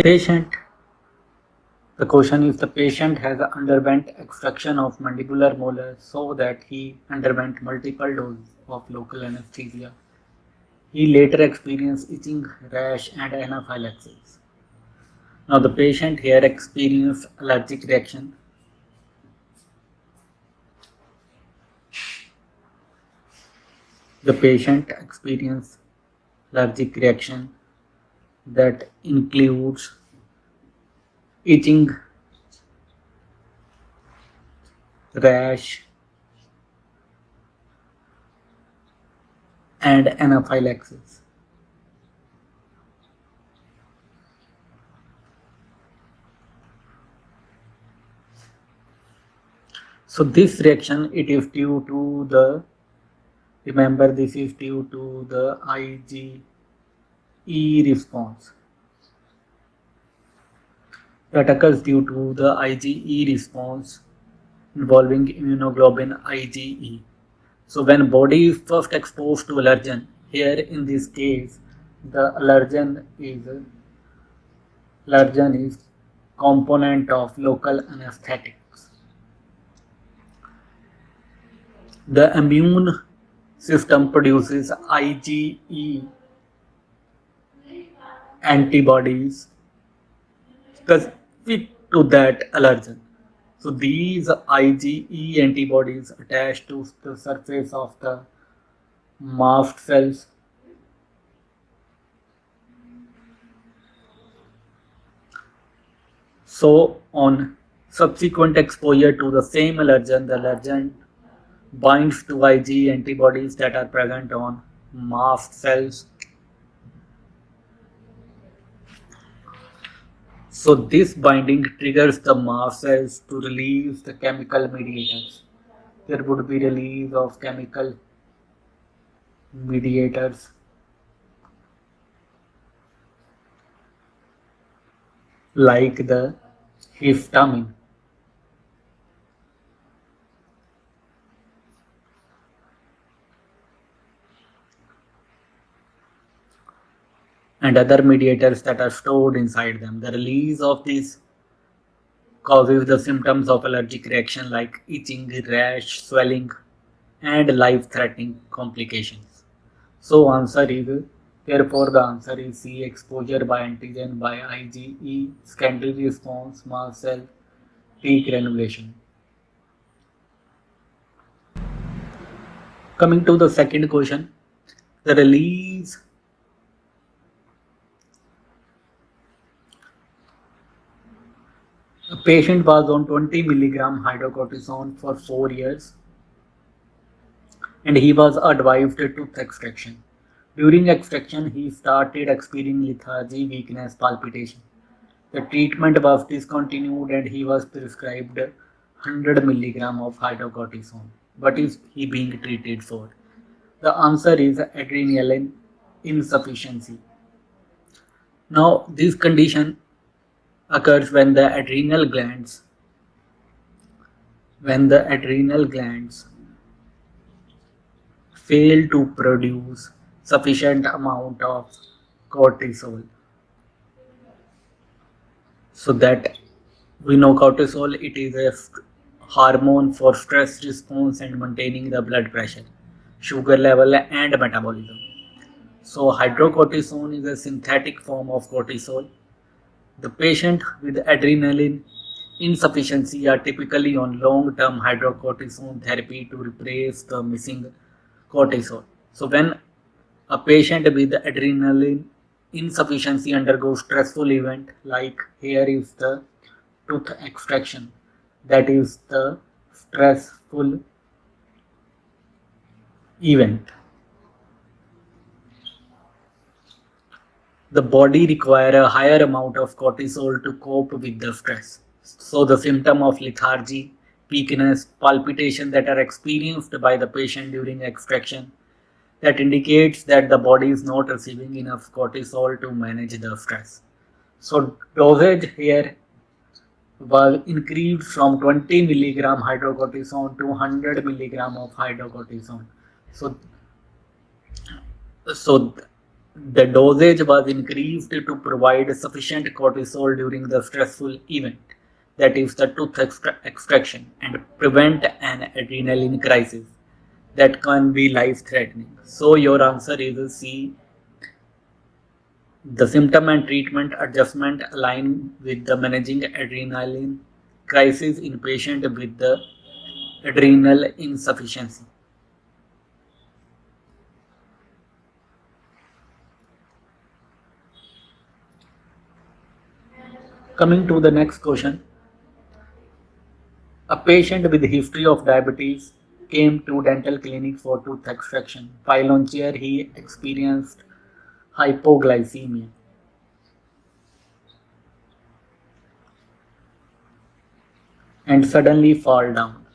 Patient. The question is the patient has underwent extraction of mandibular molar so that he underwent multiple doses of local anesthesia. He later experienced itching, rash, and anaphylaxis. Now the patient here experienced allergic reaction. The patient experienced allergic reaction that includes itching, rash, and anaphylaxis. So this reaction, it is due to the, remember, this is due to the IgE response that occurs due to the IgE response involving immunoglobulin IgE. So when body is first exposed to allergen, here in this case the allergen is component of local anesthetics. The immune system produces IgE antibodies specific to that allergen. So these IgE antibodies attach to the surface of the mast cells. So on subsequent exposure to the same allergen, the allergen binds to IgE antibodies that are present on mast cells. So this binding triggers the mast cells to release the chemical mediators. There would be release of chemical mediators like the histamine. And other mediators that are stored inside them. The release of these causes the symptoms of allergic reaction like itching, rash, swelling, and life-threatening complications. So therefore the answer is C, exposure by antigen by IgE, secondary response, mast cell, T granulation. Coming to the second question, the release a patient was on 20 milligram hydrocortisone for 4 years and he was advised tooth extraction. During extraction, he started experiencing lethargy, weakness, palpitation. The treatment was discontinued and he was prescribed 100 milligram of hydrocortisone. What is he being treated for? The answer is adrenaline insufficiency. Now, this condition occurs when the adrenal glands fail to produce sufficient amount of cortisol. So that we know cortisol, it is a hormone for stress response and maintaining the blood pressure, sugar level and metabolism. So hydrocortisone is a synthetic form of cortisol. The patient with adrenaline insufficiency are typically on long-term hydrocortisone therapy to replace the missing cortisol. So when a patient with adrenaline insufficiency undergoes stressful event like here is the tooth extraction, that is the stressful event. The body require a higher amount of cortisol to cope with the stress. So the symptom of lethargy, weakness, palpitation that are experienced by the patient during extraction, that indicates that the body is not receiving enough cortisol to manage the stress. So dosage here was increased from 20 milligram hydrocortisone to 100 milligram of hydrocortisone. So The dosage was increased to provide sufficient cortisol during the stressful event, that is the tooth extraction, and prevent an adrenaline crisis that can be life-threatening. So your answer is C. The symptom and treatment adjustment align with the managing adrenaline crisis in patient with the adrenal insufficiency. Coming to the next question, a patient with history of diabetes came to dental clinic for tooth extraction. While on chair, he experienced hypoglycemia and suddenly fall down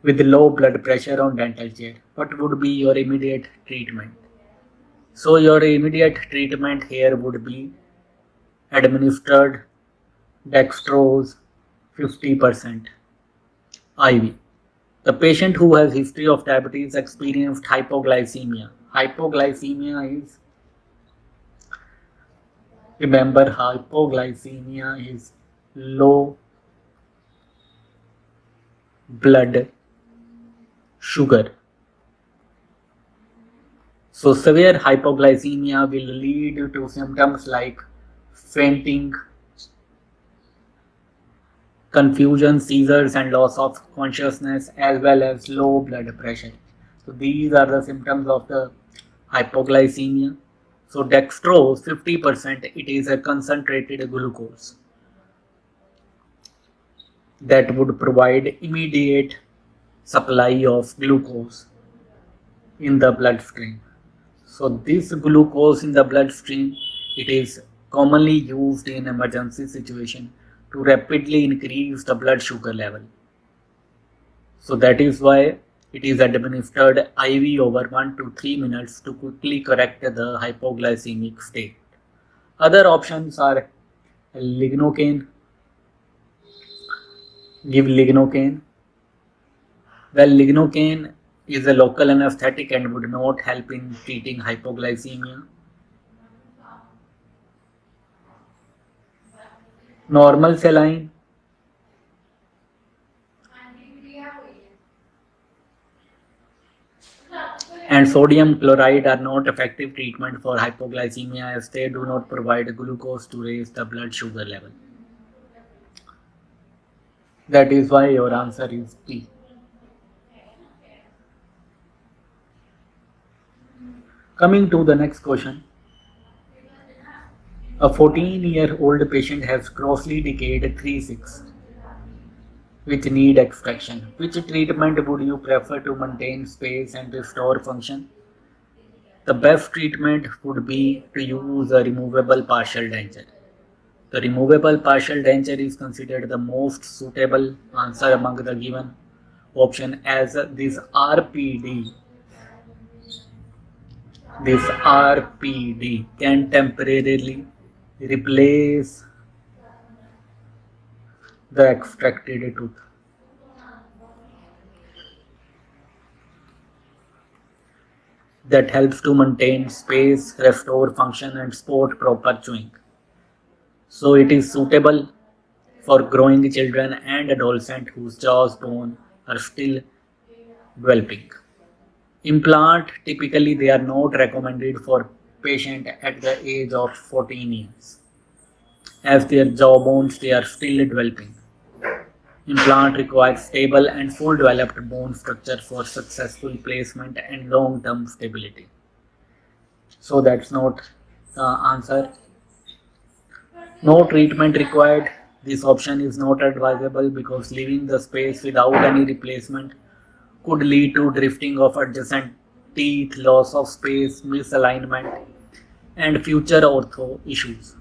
with low blood pressure on dental chair. What would be your immediate treatment? So your immediate treatment here would be administered dextrose 50% IV. The patient who has history of diabetes experienced hypoglycemia. Hypoglycemia is, remember, hypoglycemia is low blood sugar. So severe hypoglycemia will lead to symptoms like fainting, confusion, seizures, and loss of consciousness, as well as low blood pressure. So these are the symptoms of the hypoglycemia. So dextrose 50%, it is a concentrated glucose that would provide immediate supply of glucose in the bloodstream. So this glucose in the bloodstream, it is commonly used in emergency situation to rapidly increase the blood sugar level. So that is why it is administered IV over 1 to 3 minutes to quickly correct the hypoglycemic state. Other options are lignocaine. Give lignocaine. Well, lignocaine is a local anesthetic and would not help in treating hypoglycemia. Normal saline and sodium chloride are not effective treatment for hypoglycemia as they do not provide glucose to raise the blood sugar level. That is why your answer is B. Coming to the next question. A 14-year-old patient has grossly decayed 3/6 which need extraction. Which treatment would you prefer to maintain space and restore function? The best treatment would be to use a removable partial denture. The removable partial denture is considered the most suitable answer among the given option, as this RPD can temporarily replace the extracted tooth. That helps to maintain space, restore function, and support proper chewing. So it is suitable for growing children and adolescents whose jaws bone are still developing. Implant, typically they are not recommended for patient at the age of 14 years, as their jaw bones they are still developing. Implant requires stable and full developed bone structure for successful placement and long-term stability. So that's not the answer. No treatment required. This option is not advisable because leaving the space without any replacement could lead to drifting of adjacent teeth, loss of space, misalignment, and future ortho issues.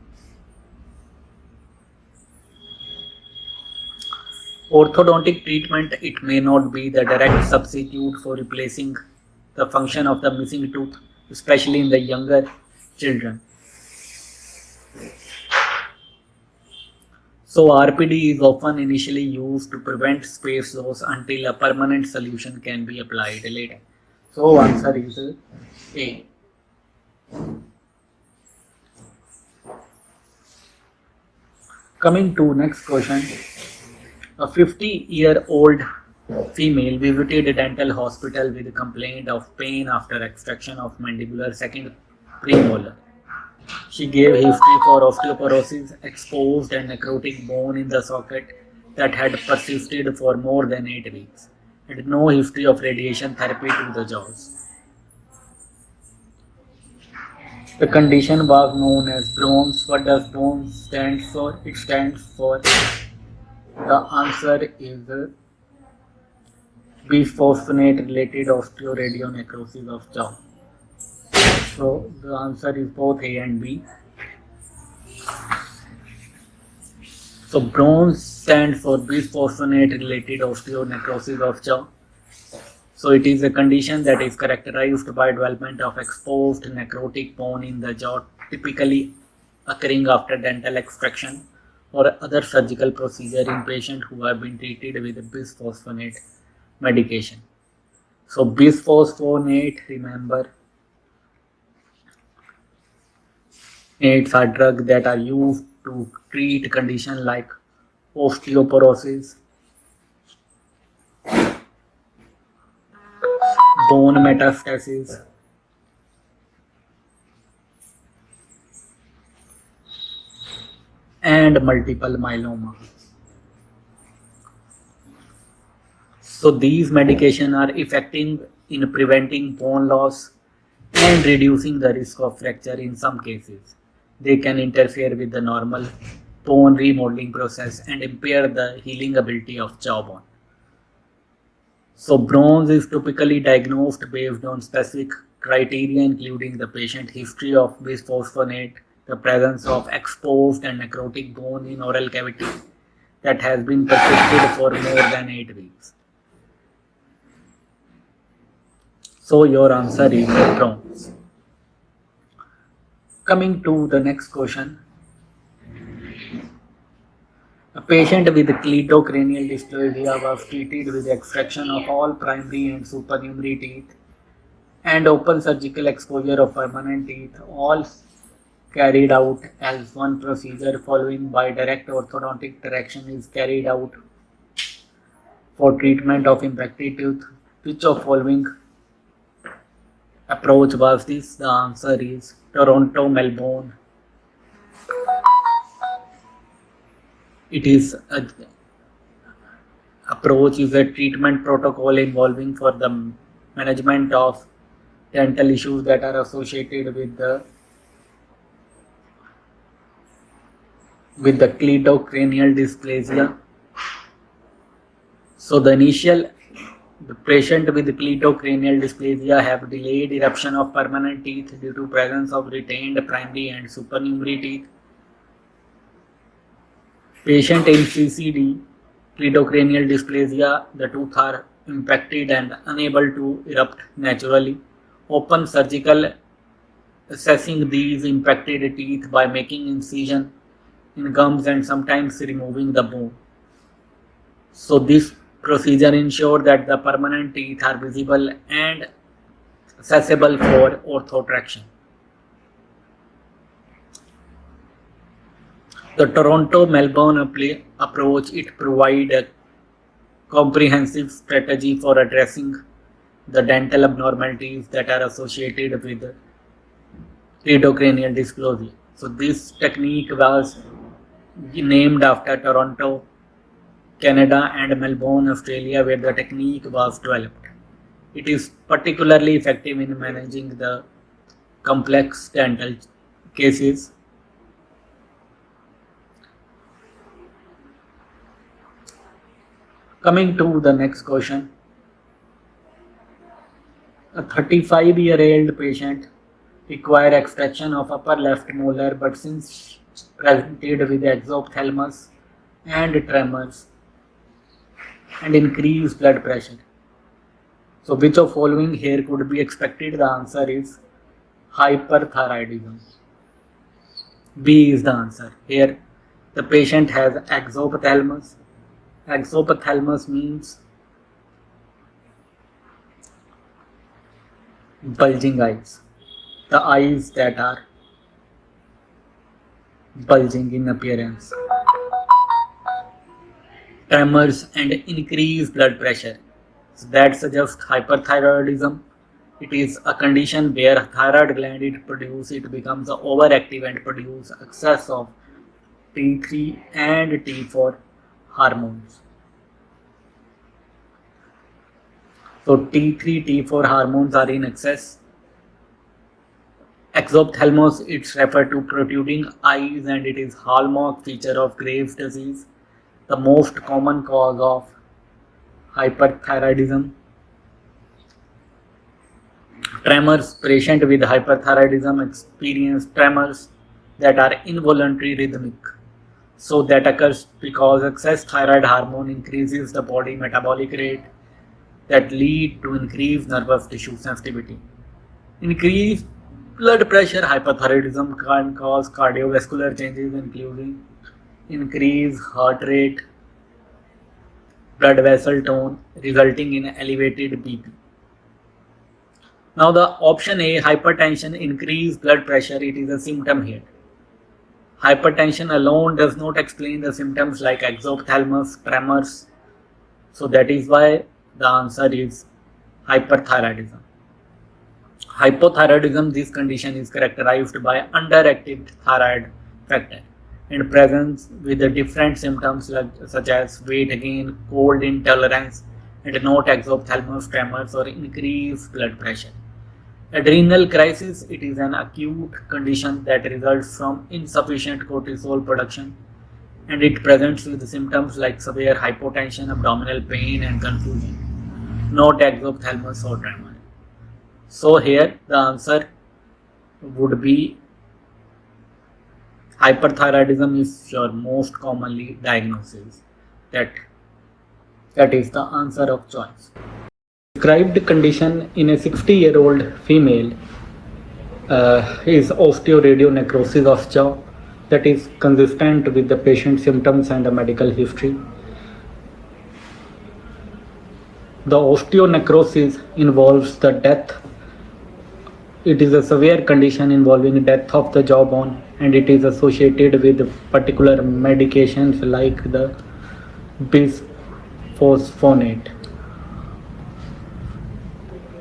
Orthodontic treatment, it may not be the direct substitute for replacing the function of the missing tooth, especially in the younger children. So RPD is often initially used to prevent space loss until a permanent solution can be applied later. So answer is A. Coming to next question, a 50-year-old female visited a dental hospital with a complaint of pain after extraction of mandibular second premolar. She gave history for osteoporosis, exposed and necrotic bone in the socket that had persisted for more than 8 weeks, and no history of radiation therapy to the jaws. The condition was known as Brown's. What does Brown's stand for? It stands for, the answer is bisphosphonate related osteoradionecrosis of jaw. So the answer is both A and B. So Brown's stands for bisphosphonate related osteonecrosis of jaw. So it is a condition that is characterized by development of exposed necrotic bone in the jaw, typically occurring after dental extraction or other surgical procedure in patients who have been treated with bisphosphonate medication. So bisphosphonate, remember, it's a drug that are used to treat conditions like osteoporosis, bone metastasis, and multiple myeloma. So these medications are effective in preventing bone loss and reducing the risk of fracture in some cases. They can interfere with the normal bone remodeling process and impair the healing ability of jawbone. So Brown's is typically diagnosed based on specific criteria including the patient history of bisphosphonate, the presence of exposed and necrotic bone in oral cavity that has been persisted for more than 8 weeks. So your answer is Brown's. Coming to the next question. A patient with cleidocranial dysplasia was treated with extraction of all primary and supernumerary teeth and open surgical exposure of permanent teeth, all carried out as one procedure following by direct orthodontic correction is carried out for treatment of impacted tooth. Which of following approach was this? The answer is Toronto, Melbourne. It is a approach is a treatment protocol involving for the management of dental issues that are associated with the cleidocranial dysplasia. So the patient with cleidocranial dysplasia have delayed eruption of permanent teeth due to presence of retained primary and supernumerary teeth. Patient in CCD, cleidocranial dysplasia, the tooth are impacted and unable to erupt naturally. Open surgical assessing these impacted teeth by making incision in gums and sometimes removing the bone. So this procedure ensures that the permanent teeth are visible and accessible for orthotraction. The Toronto-Melbourne approach, it provides a comprehensive strategy for addressing the dental abnormalities that are associated with cleidocranial dysplasia. So this technique was named after Toronto, Canada and Melbourne, Australia, where the technique was developed. It is particularly effective in managing the complex dental cases. Coming to the next question. A 35-year-old patient required extraction of upper left molar but since presented with exophthalmos and tremors and increased blood pressure. So which of following here could be expected? The answer is hyperthyroidism. B is the answer. Here the patient has exophthalmos. Exophthalmos means bulging eyes. the eyes that are bulging in appearance, tremors, and increased blood pressure. So that suggests hyperthyroidism. It is a condition where thyroid gland it becomes overactive and produce excess of T3 and T4 hormones. So T3, T4 hormones are in excess. Exophthalmos, it's referred to protruding eyes and it is hallmark feature of Graves' disease, the most common cause of hyperthyroidism. Tremors, patient with hyperthyroidism experience tremors that are involuntary rhythmic. So that occurs because excess thyroid hormone increases the body metabolic rate that lead to increased nervous tissue sensitivity. Increased blood pressure, hyperthyroidism can cause cardiovascular changes including increased heart rate, blood vessel tone, resulting in elevated BP. Now the option A, hypertension, increased blood pressure, it is a symptom here. Hypertension alone does not explain the symptoms like exophthalmos, tremors. So that is why the answer is hyperthyroidism. Hypothyroidism, this condition is characterized by underactive thyroid factor and presence with the different symptoms such as weight gain, cold intolerance, and not exophthalmos, tremors, or increased blood pressure. Adrenal crisis, it is an acute condition that results from insufficient cortisol production and it presents with symptoms like severe hypotension, abdominal pain and confusion, not exophthalmos or tremor. So here the answer would be hyperthyroidism is your most commonly diagnosis. That is the answer of choice. Described condition in a 60-year-old female is osteoradionecrosis of jaw that is consistent with the patient's symptoms and the medical history. The osteonecrosis involves the death. It is a severe condition involving death of the jawbone and it is associated with particular medications like the bisphosphonate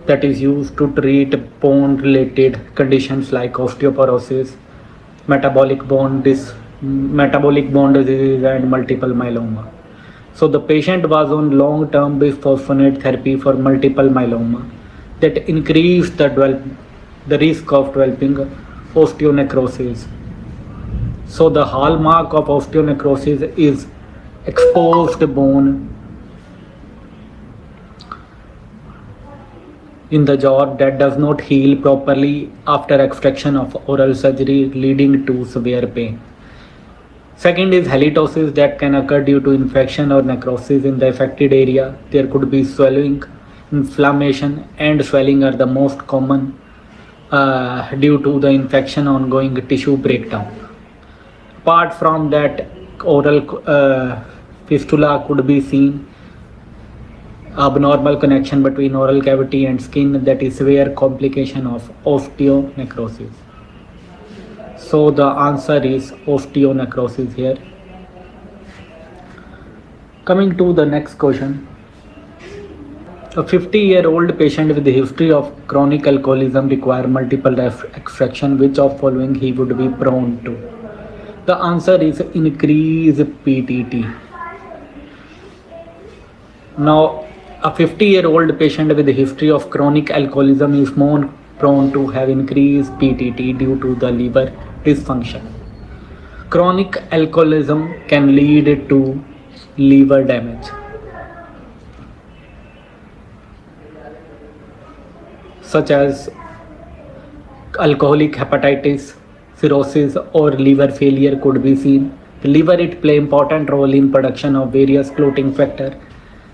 that is used to treat bone related conditions like osteoporosis, metabolic bone disease and multiple myeloma. So the patient was on long-term bisphosphonate therapy for multiple myeloma that increased the risk of developing osteonecrosis. So the hallmark of osteonecrosis is exposed bone in the jaw that does not heal properly after extraction of oral surgery, leading to severe pain. Second is halitosis that can occur due to infection or necrosis in the affected area. There could be swelling, inflammation, and swelling are the most common due to the infection ongoing tissue breakdown. Apart from that, oral fistula could be seen, abnormal connection between oral cavity and skin, that is severe complication of osteonecrosis. So the answer is osteonecrosis here. Coming to the next question. A 50-year-old patient with a history of chronic alcoholism require multiple extraction. Which of following he would be prone to? The answer is increased PTT. Now, a 50-year-old patient with a history of chronic alcoholism is more prone to have increased PTT due to the liver dysfunction. Chronic alcoholism can lead to liver damage, such as alcoholic hepatitis, cirrhosis, or liver failure could be seen. The liver it play important role in production of various clotting factors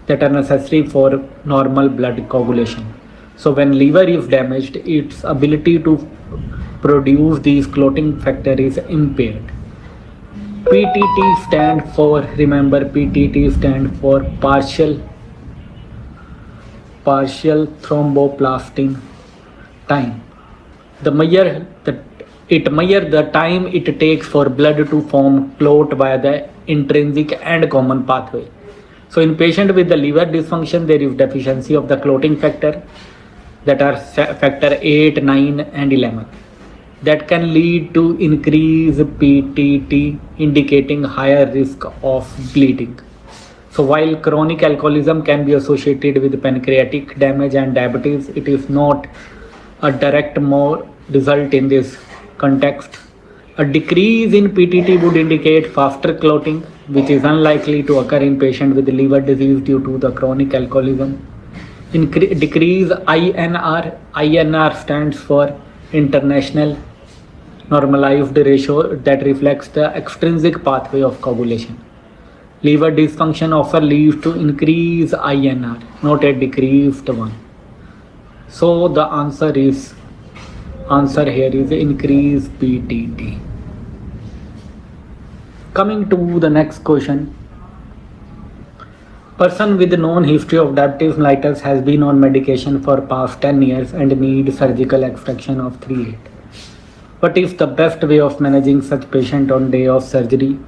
that are necessary for normal blood coagulation. So when liver is damaged, its ability to produce these clotting factor is impaired. PTT stand for, remember, PTT stand for partial thromboplastin time. The measure the it measure the time it takes for blood to form clot via the intrinsic and common pathway. So in patient with the liver dysfunction, there is deficiency of the clotting factor that are factor 8, 9 and 11 that can lead to increased PTT indicating higher risk of bleeding. So while chronic alcoholism can be associated with pancreatic damage and diabetes, it is not a direct more result in this context. A decrease in PTT would indicate faster clotting, which is unlikely to occur in patients with liver disease due to the chronic alcoholism. Decrease INR. INR stands for International Normalized Ratio that reflects the extrinsic pathway of coagulation. Liver dysfunction often leads to increased INR, not a decreased one. So the answer here is increased PTT. Coming to the next question. Person with known history of diabetes mellitus has been on medication for past 10 years and needs surgical extraction of 3/8. What is the best way of managing such patient on day of surgery?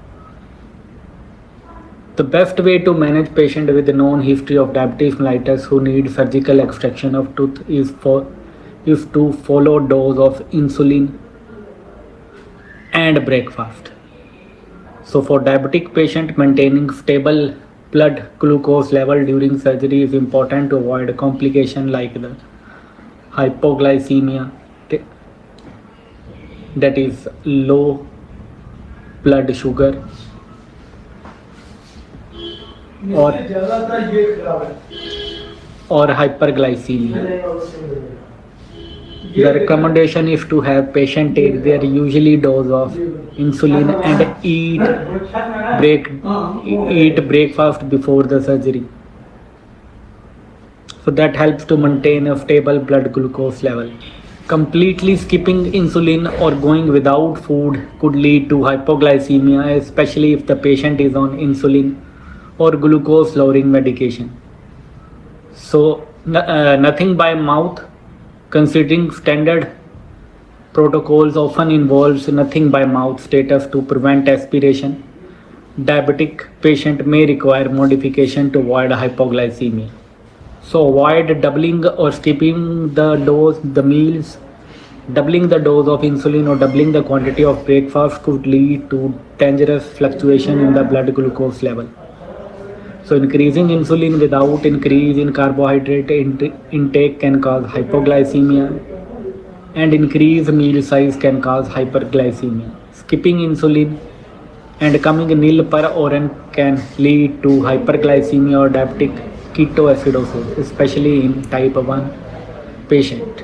The best way to manage patient with known history of diabetes mellitus who need surgical extraction of tooth is to follow dose of insulin and breakfast. So for diabetic patient, maintaining stable blood glucose level during surgery is important to avoid complication like the hypoglycemia, that is low blood sugar, or hyperglycemia. The recommendation is to have patient take their usually dose of insulin and eat breakfast before the surgery. So that helps to maintain a stable blood glucose level. Completely skipping insulin or going without food could lead to hypoglycemia, especially if the patient is on insulin or glucose lowering medication. So nothing by mouth. Considering standard protocols often involves nothing by mouth status to prevent aspiration, diabetic patient may require modification to avoid hypoglycemia. So avoid doubling or skipping the meals. Doubling the dose of insulin or doubling the quantity of breakfast could lead to dangerous fluctuation in the blood glucose level. So increasing insulin without increase in carbohydrate intake can cause hypoglycemia, and increased meal size can cause hyperglycemia. Skipping insulin and coming nil per oran can lead to hyperglycemia or diabetic ketoacidosis, especially in type 1 patient.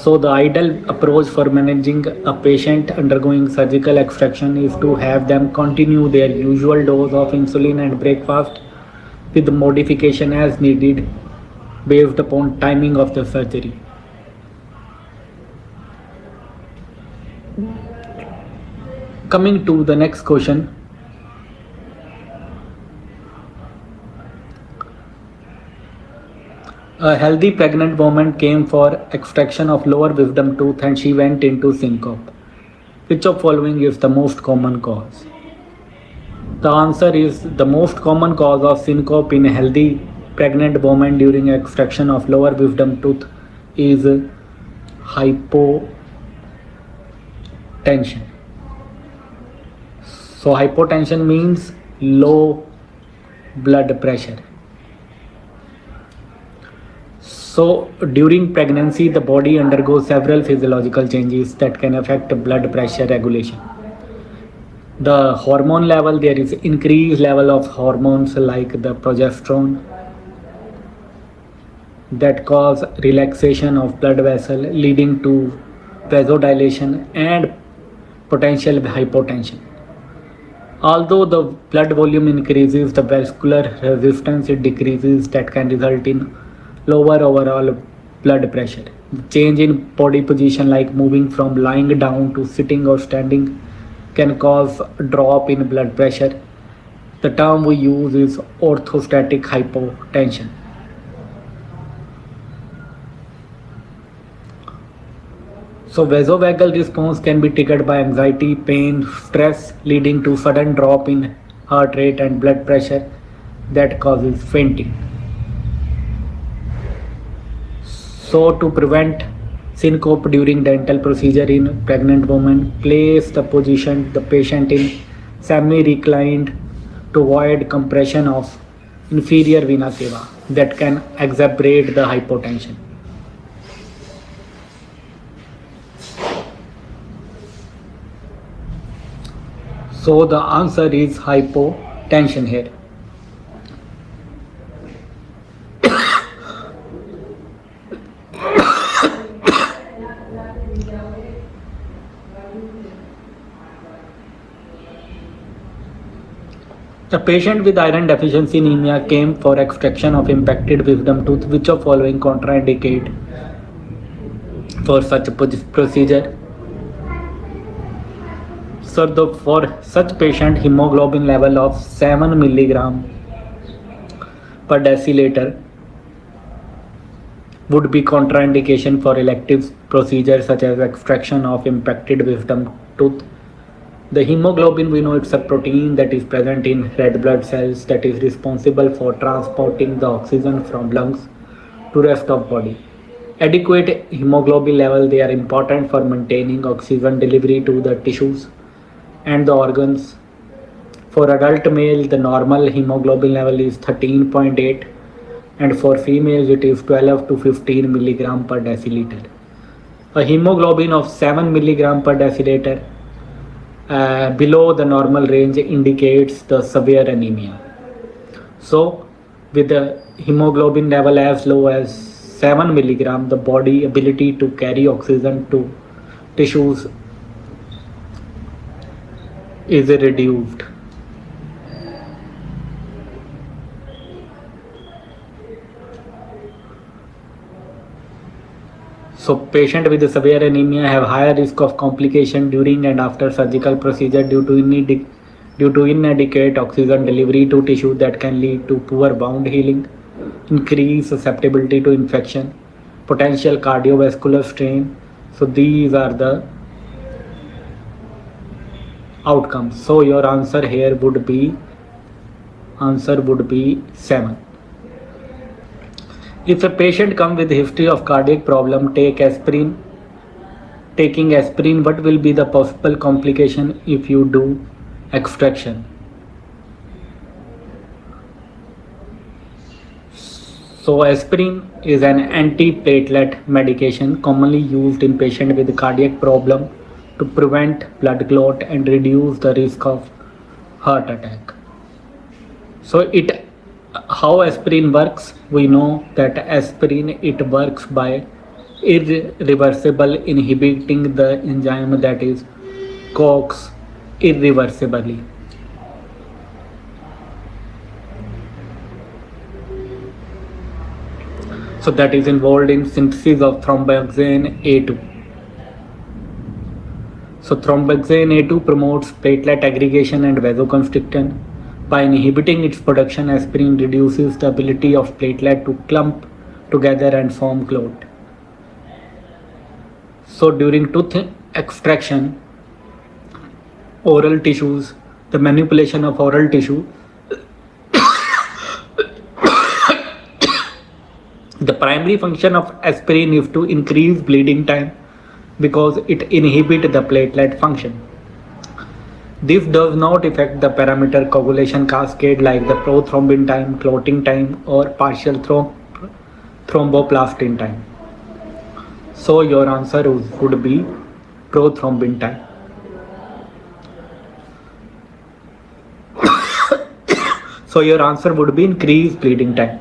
So the ideal approach for managing a patient undergoing surgical extraction is to have them continue their usual dose of insulin and breakfast with modification as needed based upon timing of the surgery. Coming to the next question. A healthy pregnant woman came for extraction of lower wisdom tooth and she went into syncope. Which of following is the most common cause? The answer is the most common cause of syncope in a healthy pregnant woman during extraction of lower wisdom tooth is hypotension. So hypotension means low blood pressure. So during pregnancy, the body undergoes several physiological changes that can affect blood pressure regulation. The hormone level, there is increased level of hormones like the progesterone that cause relaxation of blood vessel leading to vasodilation and potential hypotension. Although the blood volume increases, the vascular resistance it decreases that can result in lower overall blood pressure. Change in body position like moving from lying down to sitting or standing can cause a drop in blood pressure. The term we use is orthostatic hypotension. So vasovagal response can be triggered by anxiety, pain, stress, leading to sudden drop in heart rate and blood pressure that causes fainting. So to prevent syncope during dental procedure in pregnant women, place the patient in semi-reclined to avoid compression of inferior vena cava that can exacerbate the hypotension. So the answer is hypotension here. A patient with iron deficiency anemia came for extraction of impacted wisdom tooth. Which of following contraindicate for such a procedure? So for such patient, hemoglobin level of 7 milligram per deciliter would be contraindication for elective procedures such as extraction of impacted wisdom tooth. The hemoglobin, we know it's a protein that is present in red blood cells that is responsible for transporting the oxygen from lungs to rest of body. Adequate hemoglobin level, they are important for maintaining oxygen delivery to the tissues and the organs. For adult male, the normal hemoglobin level is 13.8 and for females it is 12 to 15 milligram per deciliter. A hemoglobin of 7 milligram per deciliter below the normal range indicates the severe anemia. So with the hemoglobin level as low as 7 milligram, the body ability to carry oxygen to tissues is reduced. So patient with severe anemia have higher risk of complication during and after surgical procedure due to inadequate oxygen delivery to tissue that can lead to poor wound healing, increased susceptibility to infection, potential cardiovascular strain. So these are the outcomes. So your answer here would be 7. If a patient comes with history of cardiac problem, taking aspirin, what will be the possible complication if you do extraction? So aspirin is an antiplatelet medication commonly used in patients with cardiac problem to prevent blood clot and reduce the risk of heart attack. So how aspirin works? We know that aspirin, it works by irreversible inhibiting the enzyme that is COX irreversibly. So that is involved in synthesis of thromboxane A2. So thromboxane A2 promotes platelet aggregation and vasoconstriction. By inhibiting its production, aspirin reduces the ability of platelet to clump together and form clot. So during tooth extraction, oral tissues, the manipulation of oral tissue, the primary function of aspirin is to increase bleeding time because it inhibits the platelet function. This does not affect the parameter coagulation cascade like the prothrombin time, clotting time, or partial thromboplastin time. So your answer would be prothrombin time. So your answer would be increased bleeding time.